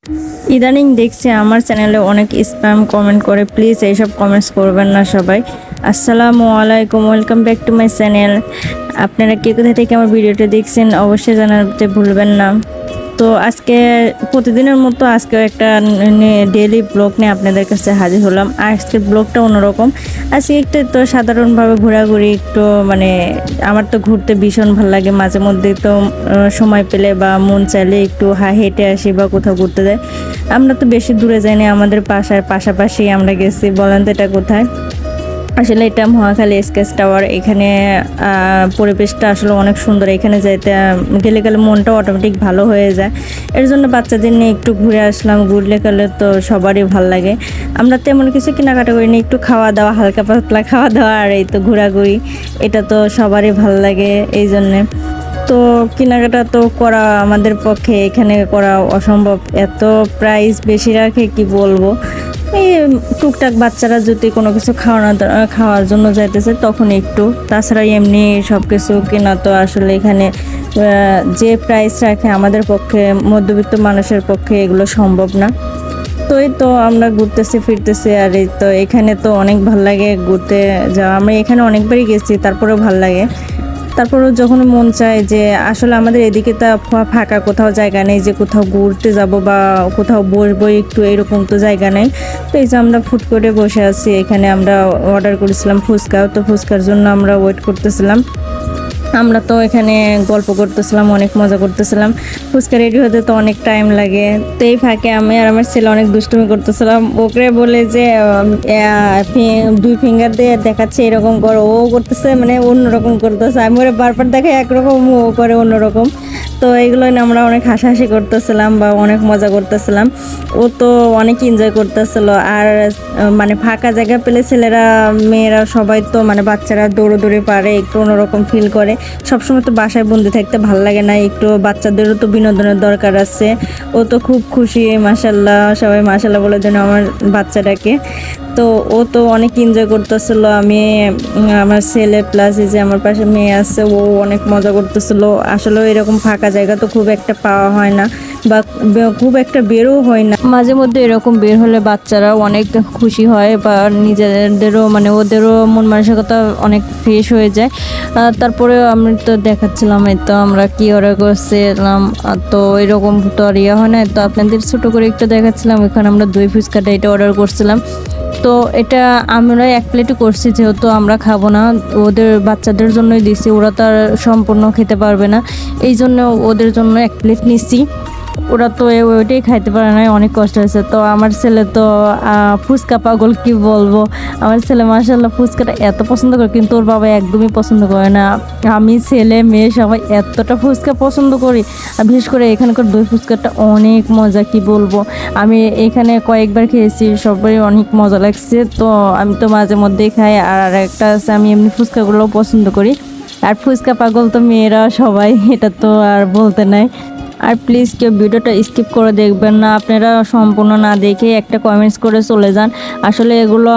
ইদানিং দেখছি আমার চ্যানেলে অনেক স্প্যাম কমেন্ট করে, প্লিজ এইসব কমেন্টস করবেন না সবাই। আসসালামু আলাইকুম, welcome back to my channel. আপনারা কে কোথা থেকে আমার ভিডিওটা দেখছেন অবশ্যই জানাতে ভুলবেন না। তো আজকে প্রতিদিনের মতো আজকেও একটা ডেইলি ব্লগ নিয়ে আপনাদের কাছে হাজির হলাম। আজকের ব্লগটা অন্যরকম। আজকে একটু তো সাধারণভাবে ঘোরাঘুরি, একটু মানে আমার তো ঘুরতে ভীষণ ভালো লাগে। মাঝে মধ্যে তো সময় পেলে বা মন চাইলে একটু হেঁটে আসি বা কোথাও ঘুরতে যাই। আমরা তো বেশি দূরে যাইনি, আমাদের পাশাপাশি আমরা গেছি। বলেন তো এটা কোথায়? আসলে এটা মহাখালী স্কেচ টাওয়ার। এখানে পরিবেশটা আসলে অনেক সুন্দর। এখানে যাইতে গেলে মনটা অটোমেটিক ভালো হয়ে যায়। এর জন্য বাচ্চাদের নিয়ে একটু ঘুরে আসলাম। ঘুরলে গেলে তো সবারই ভালো লাগে। আমরা তেমন কিছু কেনাকাটা করিনি, একটু খাওয়া দাওয়া, হালকা পাতলা খাওয়া দাওয়া আর এই তো ঘোরাঘুরি, এটা তো সবারই ভালো লাগে। এই জন্যে তো কেনাকাটা তো করা আমাদের পক্ষে এখানে করা অসম্ভব। এত প্রাইস বেশি রাখে কি বলবো। এই টুকটাক বাচ্চারা যদি কোনো কিছু খাওয়ার জন্য যাইতেছে তখন একটু, তাছাড়া এমনি সব কিছু কেনা তো আসলে এখানে যে প্রাইস রাখে আমাদের পক্ষে, মধ্যবিত্ত মানুষের পক্ষে এগুলো সম্ভব না। তো এই তো আমরা ঘুরতেছি ফিরতেছি, আর এই তো এখানে তো অনেক ভাল লাগে ঘুরতে যাওয়া। আমরা এখানে অনেকবারই গেছি, তারপরেও ভাল লাগে। তারপরেও যখন মন চায় যে আসলে আমাদের এদিকে তো ফাঁকা কোথাও জায়গা নেই যে কোথাও ঘুরতে যাব বা কোথাও বসবো একটু, এরকম তো জায়গা নেই। তো এই যে আমরা ফুড কোর্টে বসে আছি। এখানে আমরা অর্ডার করেছিলাম ফুচকা, তো ফুচকার জন্য আমরা ওয়েট করতেছিলাম। আমরা তো এখানে গল্প করতেছিলাম, অনেক মজা করতেছিলাম। ফুচকা রেডি হতে তো অনেক টাইম লাগে। তো এই ফাঁকে আমি আর আমার ছেলে অনেক দুষ্টুমি করতেছিলাম। ওকে বলে যে দুই ফিঙ্গার দিয়ে দেখাচ্ছে এরকম করো, ও করতেছে মানে অন্যরকম করতেছে। আমি ওরা বারবার দেখাই একরকম, ও করে অন্যরকম। তো এইগুলো নিয়ে আমরা অনেক হাসাহাসি করতেছিলাম বা অনেক মজা করতেছিলাম। ও তো অনেক এনজয় করতেছিল। আর মানে ফাঁকা জায়গা পেলে ছেলেরা মেয়েরা সবাই তো মানে বাচ্চারা দৌড়ে পারে, একটু অন্যরকম ফিল করে। সবসময় তো বাসায় বন্দি থাকতে ভালো লাগে না, একটু বাচ্চাদেরও তো বিনোদনের দরকার আছে। ও তো খুব খুশি, মাশাল্লাহ, সবাই মাশাল্লাহ বলে দেন আমার বাচ্চাটাকে। তো ও তো অনেক এনজয় করতেছিল। আমি আমার ছেলে প্লাস এই যে আমার পাশে মেয়ে আছে, ও অনেক মজা করতেছিল। আসলে এরকম ফাঁকা জায়গা তো খুব একটা পাওয়া হয় না বা খুব একটা বেরও হয় না। মাঝে মধ্যে এরকম বের হলে বাচ্চারাও অনেক খুশি হয় বা নিজেদেরও মানে ওদেরও মন মানসিকতা অনেক ফ্রেশ হয়ে যায়। তারপরে আমি তো দেখাচ্ছিলাম, এই তো আমরা কি অর্ডার করছিলাম। তো এরকম তো আর ইয়ে হয় না, তো আপনাদের ছোটো করে একটু দেখাচ্ছিলাম। এখানে আমরা দই ফুচকাটা এটা অর্ডার করছিলাম। তো এটা আমরা এক প্লেটই করছি, যেহেতু আমরা খাবো না, ওদের বাচ্চাদের জন্যই দিছি। ওরা তো আর সম্পূর্ণ খেতে পারবে না, এই জন্য ওদের জন্য এক প্লেট নিচ্ছি। ওরা তো ওইটাই খাইতে পারে না, অনেক কষ্ট হয়েছে। তো আমার ছেলে তো ফুচকা পাগল, কি বলবো। আমার ছেলে মাশাআল্লাহ ফুচকাটা এত পছন্দ করে, কিন্তু ওর বাবা একদমই পছন্দ করে না। আমি ছেলে মেয়ে সবাই এতটা ফুচকা পছন্দ করি। আর বিশেষ করে এখানকার দই ফুচকাটা অনেক মজা, কি বলবো। আমি এখানে কয়েকবার খেয়েছি, সবাই অনেক মজা লাগছে। তো আমি তো মাঝে মধ্যেই খাই। আর একটা আছে, আমি এমনি ফুচকাগুলোও পছন্দ করি। আর ফুচকা পাগল তো মেয়েরা সবাই, এটা তো আর বলতে নাই। আর প্লিজ কেউ ভিডিওটা স্কিপ করে দেখবেন না, আপনারা সম্পূর্ণ না দেখে একটা কমেন্টস করে চলে যান। আসলে এগুলো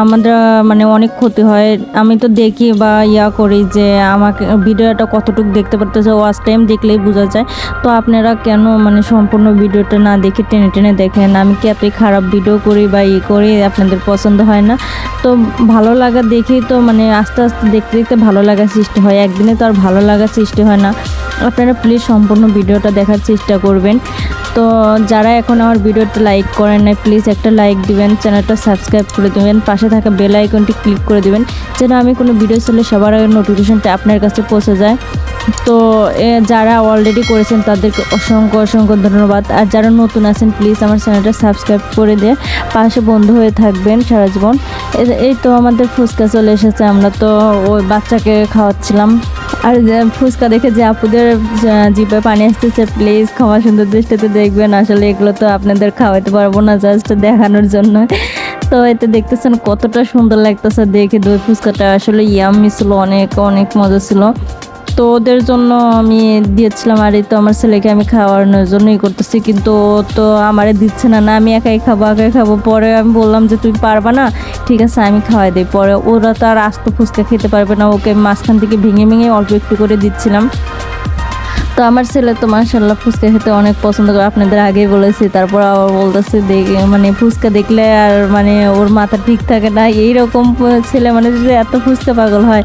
আমাদের মানে অনেক ক্ষতি হয়। আমি তো দেখি বা করি যে আমাকে ভিডিওটা কতটুকু দেখতে পারতেছে, ওয়াচ টাইম দেখলেই বোঝা যায়। তো আপনারা কেন মানে সম্পূর্ণ ভিডিওটা না দেখে টেনে টেনে দেখেন? আমি কি এতই খারাপ ভিডিও করি বা করি আপনাদের পছন্দ হয় না? তো ভালো লাগা দেখেই তো মানে আস্তে আস্তে দেখতে দেখতে ভালো লাগা সৃষ্টি হয়, একদিনে তো আর ভালো লাগা সৃষ্টি হয় না। আপনারা প্লিজ সম্পূর্ণ ভিডিওটা দেখার চেষ্টা করবেন। তো যারা এখন আমার ভিডিওটা লাইক করেন না, প্লিজ একটা লাইক দিবেন, চ্যানেলটা সাবস্ক্রাইব করে দেবেন, পাশে থাকা বেল আইকনটি ক্লিক করে দিবেন, যেন আমি কোনো ভিডিও চলে সবার আগে নোটিফিকেশনটা আপনার কাছে পৌঁছে যায়। তো যারা অলরেডি করেছেন তাদেরকে অসংখ্য অসংখ্য ধন্যবাদ। আর যারা নতুন আছেন প্লিজ আমার চ্যানেলটা সাবস্ক্রাইব করে দিয়ে পাশে বন্ধু হয়ে থাকবেন সারা জীবন। এই তো আমাদের ফুচকা চলে এসেছে, আমরা তো ওই বাচ্চাকে খাওয়াচ্ছিলাম। আর ফুচকা দেখে যে আপুদের জিভে পানি আসতেছে, প্লিজ ক্ষমা সুন্দর দৃষ্টিতে দেখবেন। আসলে এগুলো তো আপনাদের খাওয়াতে পারবো না, জাস্ট দেখানোর জন্য। তো এতে দেখতেছেন কতটা সুন্দর লাগতেছে দেখে। দই ফুচকাটা আসলে ইয়াম্মি ছিল, অনেক অনেক মজা ছিল। তো ওদের জন্য আমি দিয়েছিলাম। আর এই তো আমার ছেলেকে আমি খাওয়ানোর জন্যই করতেছি, কিন্তু ও তো আমারে দিচ্ছে না। আমি একাই খাবো। পরে আমি বললাম যে তুই পারবা না, ঠিক আছে আমি খাওয়াই দিই। পরে ওরা তো আর আস্ত ফুচকা খেতে পারবে না, ওকে মাঝখান থেকে ভেঙে ভেঙে অল্প একটু করে দিচ্ছিলাম। তো আমার ছেলে তো মাশাআল্লাহ ফুচকা খেতে অনেক পছন্দ করে, আপনাদের আগেই বলেছি। তারপর আবার বলতেছে মানে ফুচকা দেখলে আর মানে ওর মাথা ঠিক থাকে না, এইরকম ছেলে মানে যে এত ফুচকা পাগল হয়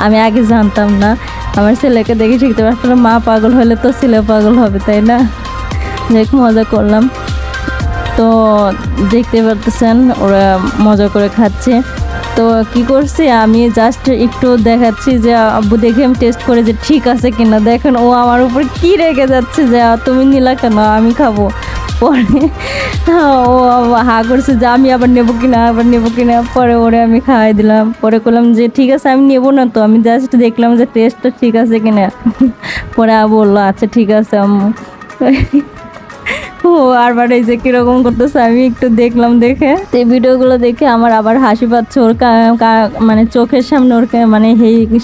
আমি আগে জানতাম না। আমার ছেলেকে দেখে শিখতে পারতাম, মা পাগল হলে তো ছেলে পাগল হবে, তাই না? দেখ মজা করলাম। তো দেখতে পারতেছেন ওরা মজা করে খাচ্ছে। তো কি করছি আমি জাস্ট একটু দেখাচ্ছি যে আব্বু দেখে আমি টেস্ট করে যে ঠিক আছে কিনা। দেখেন ও আমার উপর কি রেগে যাচ্ছে যে তুমি নিলা কেন, আমি খাবো। পরে ও হা করছে যে আমি আবার নেবো কিনা। পরে ওরে আমি খাওয়াই দিলাম। পরে করলাম যে ঠিক আছে আমি নেবো না, তো আমি জাস্ট দেখলাম যে টেস্টটা ঠিক আছে কিনা। পরে বললো আচ্ছা ঠিক আছে আম্মু। ও আর এই যে কিরকম করতেছে আমি একটু দেখলাম, দেখে এই ভিডিওগুলো দেখে আমার আবার হাসি পাচ্ছে। ওর মানে চোখের সামনে ওর মানে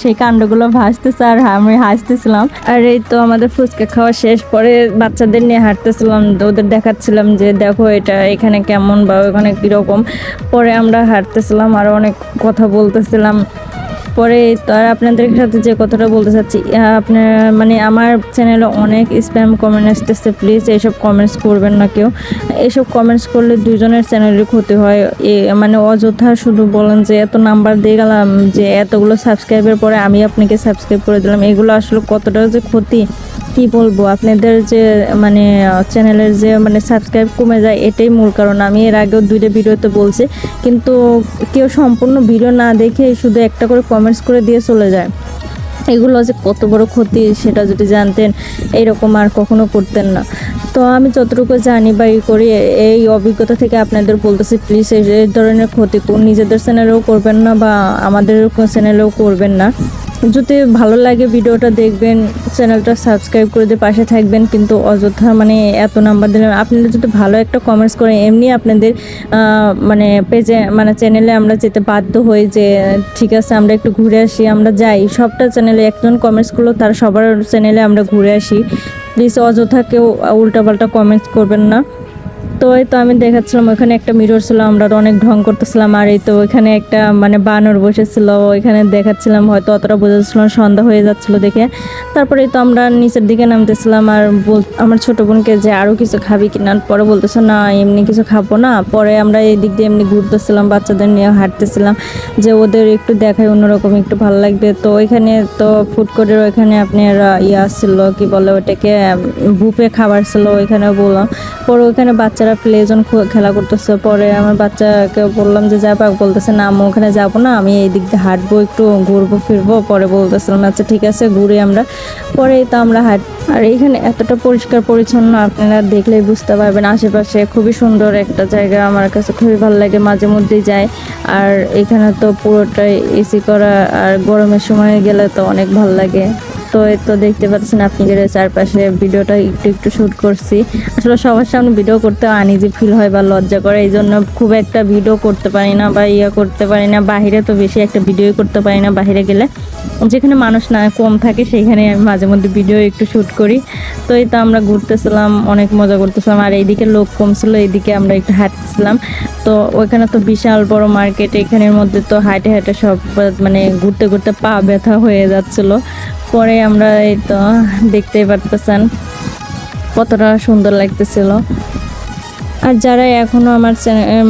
সেই কাণ্ডগুলো ভাসতেছে আর আমি হাসতেছিলাম। আর এই তো আমাদের ফুচকা খাওয়া শেষ, পরে বাচ্চাদের নিয়ে হাঁটতেছিলাম, ওদের দেখাচ্ছিলাম যে দেখো এটা এখানে কেমন বা ওখানে কীরকম। পরে আমরা হাঁটতেছিলাম আর অনেক কথা বলতেছিলাম। পরে তো আর আপনাদের সাথে যে কথাটা বলতে চাচ্ছি, আপনার মানে আমার চ্যানেলে অনেক স্প্যাম কমেন্ট আসতেছে, প্লিজ এইসব কমেন্টস করবেন না কেউ। এইসব কমেন্টস করলে দুজনের চ্যানেলের ক্ষতি হয়। মানে অযথা শুধু বলেন যে এত নাম্বার দিয়ে গেলাম, যে এতগুলো সাবস্ক্রাইবের পরে আমি আপনাকে সাবস্ক্রাইব করে দিলাম, এগুলো আসলে কতটা যে ক্ষতি কি বলবো। আপনাদের যে মানে চ্যানেলের যে মানে সাবস্ক্রাইব কমে যায় এটাই মূল কারণ। আমি এর আগেও 2টা ভিডিওতে বলছি, কিন্তু কেউ সম্পূর্ণ ভিডিও না দেখে শুধু একটা করে কমেন্টস করে দিয়ে চলে যায়। এগুলো যে কত বড় ক্ষতি সেটা যদি জানতেন এইরকম আর কখনো করতেন না। তো আমি যতটুকু জানি বা করি এই অভিজ্ঞতা থেকে আপনাদের বলতেছি, প্লিজ এই ধরনের ক্ষতি নিজেদের চ্যানেলেও করবেন না বা আমাদের চ্যানেলেও করবেন না। যদি ভালো লাগে ভিডিওটা দেখবেন, চ্যানেলটা সাবস্ক্রাইব করে দিয়ে পাশে থাকবেন, কিন্তু অযথা মানে এত নাম্বার দিলেন। আপনারা যদি ভালো একটা কমেন্টস করেন, এমনি আপনাদের মানে পেজে মানে চ্যানেলে আমরা যেতে বাধ্য হই যে ঠিক আছে আমরা একটু ঘুরে আসি, আমরা যাই। সবটা চ্যানেলে একজন কমেন্টস করলো তার সবার চ্যানেলে আমরা ঘুরে আসি। প্লিজ অযথা কেউ উল্টাপাল্টা কমেন্টস করবেন না। তো এই তো আমি দেখাচ্ছিলাম ওইখানে একটা মিরর ছিল, আমরা অনেক ঢং করতেছিলাম। আর এই তো ওইখানে একটা মানে বানর বসেছিল, ওইখানে দেখাচ্ছিলাম, হয়তো অতটা বোঝাচ্ছিলাম, সন্ধ্যা হয়ে যাচ্ছিলো দেখে। তারপরে তো আমরা নিচের দিকে নামতেছিলাম আর আমার ছোটো বোনকে যে আরও কিছু খাবি কিনা, পরে বলতেছে না এমনি কিছু খাবো না। পরে আমরা এই দিক দিয়ে এমনি ঘুরতেছিলাম, বাচ্চাদের নিয়ে হাঁটতেছিলাম যে ওদের একটু দেখায় অন্যরকম একটু ভালো লাগবে। তো ওইখানে তো ফুড কোর্টের ওইখানে আপনার ছিল কি বলে ওটাকে বুফে খাবার ছিল, ওইখানে বললাম। পরে ওইখানে বাচ্চারা প্লে জোন খেলা করতেছে। পরে আমার বাচ্চাকে বললাম যে যাবা, বলতেছে না আমি ওখানে যাবো না, আমি এই দিক দিয়ে হাঁটবো, একটু ঘুরবো ফিরবো। পরে বলতেছিলাম আচ্ছা ঠিক আছে ঘুরে আমরা। পরে তো আমরা আর এইখানে এতটা পরিষ্কার পরিচ্ছন্ন আপনারা দেখলেই বুঝতে পারবেন। আশেপাশে খুবই সুন্দর একটা জায়গা, আমার কাছে খুবই ভালো লাগে, মাঝে মধ্যেই যায়। আর এখানে তো পুরোটাই এসি করা, আর গরমের সময় গেলে তো অনেক ভালো লাগে। তো এই তো দেখতে পাচ্ছেন আপনাদের চারপাশে ভিডিওটা একটু শ্যুট করছি। আসলে সবার সামনে ভিডিও করতে আনইজি ফিল হয় বা লজ্জা করে, এই জন্য খুব একটা ভিডিও করতে পারি না বা করতে পারি না। বাহিরে তো বেশি একটা ভিডিও করতে পারি না, বাহিরে গেলে যেখানে মানুষ না কম থাকে সেখানে আমি মাঝে মধ্যে ভিডিও একটু শ্যুট করি। তো এই তো আমরা ঘুরতেছিলাম, অনেক মজা করতেছিলাম। আর এইদিকে লোক কম ছিল, এইদিকে আমরা একটু হাঁটতেছিলাম। তো ওইখানে তো বিশাল বড় মার্কেট, এখানের মধ্যে তো হাঁটে হাঁটে সব মানে ঘুরতে ঘুরতে পা ব্যথা হয়ে যাচ্ছিলো। পরে আমরা এই তো দেখতেই পারতেছেন কতটা সুন্দর লাগতেছিল। আর যারা এখনও আমার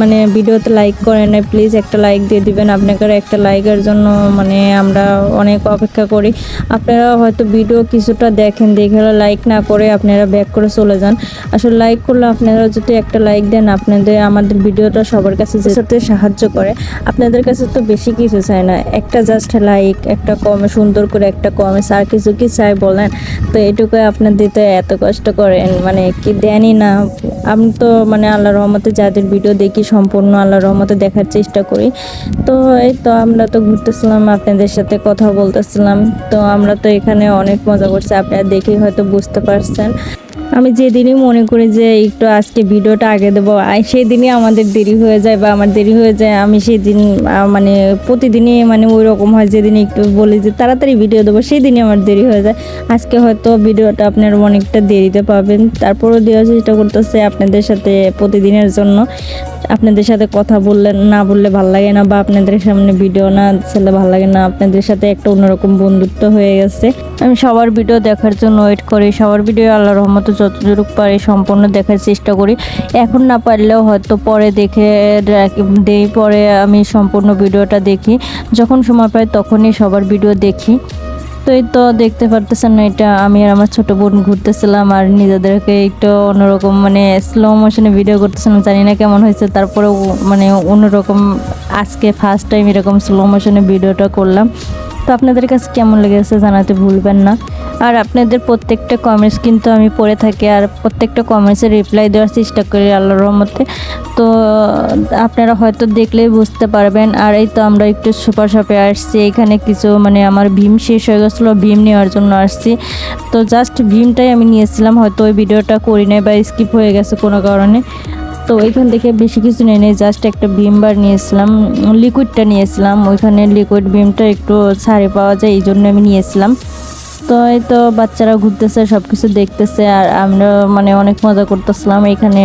মানে ভিডিওতে লাইক করেন না, প্লিজ একটা লাইক দিয়ে দিবেন। আপনাদের একটা লাইকের জন্য মানে আমরা অনেক অপেক্ষা করি। আপনারা হয়তো ভিডিও কিছুটা দেখেন, দেখে লাইক না করে আপনারা ব্যাক করে চলে যান। আসলে লাইক করলে আপনারা যদি একটা লাইক দেন, আমাদের ভিডিওটা সবার কাছে যেতে সাহায্য করে। আপনাদের কাছে তো বেশি কিছু চাই না, একটা জাস্ট লাইক, একটা কমে সুন্দর করে একটা কমেন্টস, আর কিছু কি চাই বলেন? তো এটুকুই আপনার দিতে এত কষ্ট করেন, মানে কি দেনই না। আমি তো মানে আল্লাহর রহমতে যাদের ভিডিও দেখি সম্পূর্ণ আল্লাহর রহমতে দেখার চেষ্টা করি। তো এই তো আমরা তো ঘুরতেছিলাম, আপনাদের সাথে কথা বলতেছিলাম। তো আমরা তো এখানে অনেক মজা করছি, আপনারা দেখেই হয়তো বুঝতে পারছেন। আমি যেদিনই মনে করি যে একটু আজকে ভিডিওটা আগে দেবো, সেই দিনই আমাদের দেরি হয়ে যায় বা আমার দেরি হয়ে যায়। আমি সেদিন মানে প্রতিদিনই মানে ওই রকম হয়, যেদিন একটু বলি যে তাড়াতাড়ি ভিডিও দেবো সেই দিনই আমার দেরি হয়ে যায়। আজকে হয়তো ভিডিওটা আপনারা অনেকটা দেরিতে পাবেন, তারপরেও দেওয়ার চেষ্টা করতেছে আপনাদের সাথে প্রতিদিনের জন্য। আপনাদের সাথে কথা বললে ভালো লাগে না, বা আপনাদের সামনে ভিডিও না ছেলে ভালো লাগে না। আপনাদের সাথে একটা অন্যরকম বন্ধুত্ব হয়ে গেছে। আমি সবার ভিডিও দেখার জন্য ওয়েট করি, সবার ভিডিও আল্লাহর রহমতে যতটুকু পারি সম্পূর্ণ দেখার চেষ্টা করি। এখন না পারলেও হয়তো পরে দেখে দেই, পরে আমি সম্পূর্ণ ভিডিওটা দেখি। যখন সময় পাই তখনই সবার ভিডিও দেখি। তো এই তো দেখতে পারতেছেন না, এটা আমি আর আমার ছোট বোন ঘুরতেছিলাম আর নিজেদেরকে একটু অন্যরকম মানে স্লো মোশনে ভিডিও করতেছিলাম। জানি না কেমন হয়েছে, তারপরেও মানে অন্যরকম আজকে ফার্স্ট টাইম এরকম স্লো মোশনে ভিডিওটা করলাম। তো আপনাদের কাছে কেমন লেগেছে জানাতে ভুলবেন না। আর আপনাদের প্রত্যেকটা কমেন্টস কিন্তু আমি পড়ে থাকি, আর প্রত্যেকটা কমেন্টসে রিপ্লাই দেওয়ার চেষ্টা করি আল্লাহর রহমতে। তো আপনারা হয়তো দেখলেই বুঝতে পারবেন। আর এই তো আমরা একটু সুপার শপে আসছি, এখানে কিছু মানে আমার ভীম শেষ হয়ে গেছিলো, ভীম নেওয়ার জন্য আসছি। তো জাস্ট ভীমটাই আমি নিয়েছিলাম, হয়তো ওই ভিডিওটা করি নাই বা স্কিপ হয়ে গেছে কোনো কারণে। তো ওইখান থেকে বেশি কিছু নিয়ে নেই, জাস্ট একটা ভীম বার নিয়েছিলাম, লিকুইডটা নিয়েছিলাম। ওইখানে লিকুইড ভীমটা একটু ছাড়ে পাওয়া যায়, এই জন্য আমি নিয়েছিলাম। তো এই তো বাচ্চারা ঘুরতেছে, সব কিছু দেখতেছে, আর আমরা মানে অনেক মজা করতেছিলাম এখানে।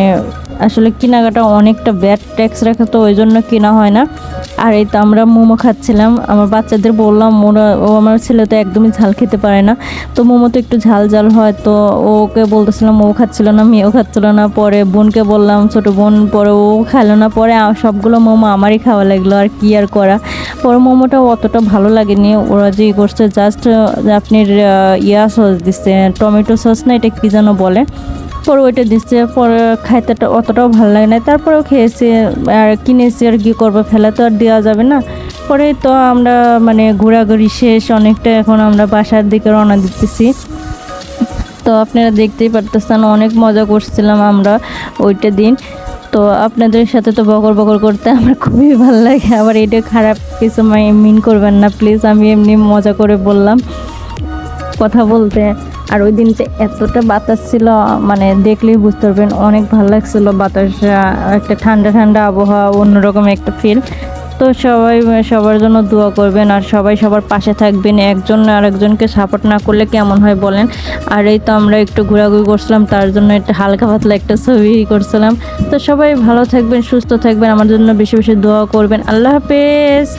আসলে কেনাকাটা অনেকটা ব্যাড ট্যাক্স রাখা, তো ওই জন্য কেনা হয় না। আর এই তো আমরা মোমো খাচ্ছিলাম, আমার বাচ্চাদের বললাম, আমার ছেলে তো একদমই ঝাল খেতে পারে না, তো মোমো তো একটু ঝাল ঝাল হয়। তো ওকে বলতেছিলাম, ও খাচ্ছিল না, মেয়েও খাচ্ছিল না। পরে বোনকে বললাম, ছোট বোন, পরে ও খাইলো না। পরে সবগুলো মোমো আমারই খাওয়া লাগলো, আর কি আর করা। পরে মোমোটা অতটা ভালো লাগেনি, ওরা যে করছে জাস্ট আপনার সস দিচ্ছে, টমেটো সস না, এটা কী যেন বলে, পরে ওইটা দিচ্ছে। পরে খাইতে অতটাও ভালো লাগে না, তারপরেও খেয়েছি আর কিনেছি, আর কী করবো, ফেলা তো আর দেওয়া যাবে না। পরে তো আমরা মানে ঘোরাঘুরি শেষ অনেকটা, এখন আমরা বাসার দিকে রওনা দিতেছি। তো আপনারা দেখতেই পারতেছেন অনেক মজা করছিলাম আমরা ওইটা দিন। তো আপনাদের সাথে তো বকর বকর করতে আমার খুবই ভালো লাগে, আবার এটা খারাপ কিছু মিন করবেন না প্লিজ, আমি এমনি মজা করে বললাম কথা বলতে। আর ওই দিন যে এতটা বাতাস ছিল, মানে দেখলেই বুঝতে পারবেন, অনেক ভালো লাগছিল বাতাস, একটা ঠান্ডা ঠান্ডা আবহাওয়া, অন্যরকম একটা ফিল। তো সবাই সবার জন্য দোয়া করবেন, আর সবাই সবার পাশে থাকবেন। একজন আরেকজনকে সাপোর্ট না করলে কেমন হয় বলেন। আর এই তো আমরা একটু ঘোরাঘুরি করছিলাম, তার জন্য একটা হালকা পাতলা একটা ছবি করছিলাম। তো সবাই ভালো থাকবেন, সুস্থ থাকবেন, আমার জন্য বেশি বেশি দোয়া করবেন। আল্লাহ হাফেজ।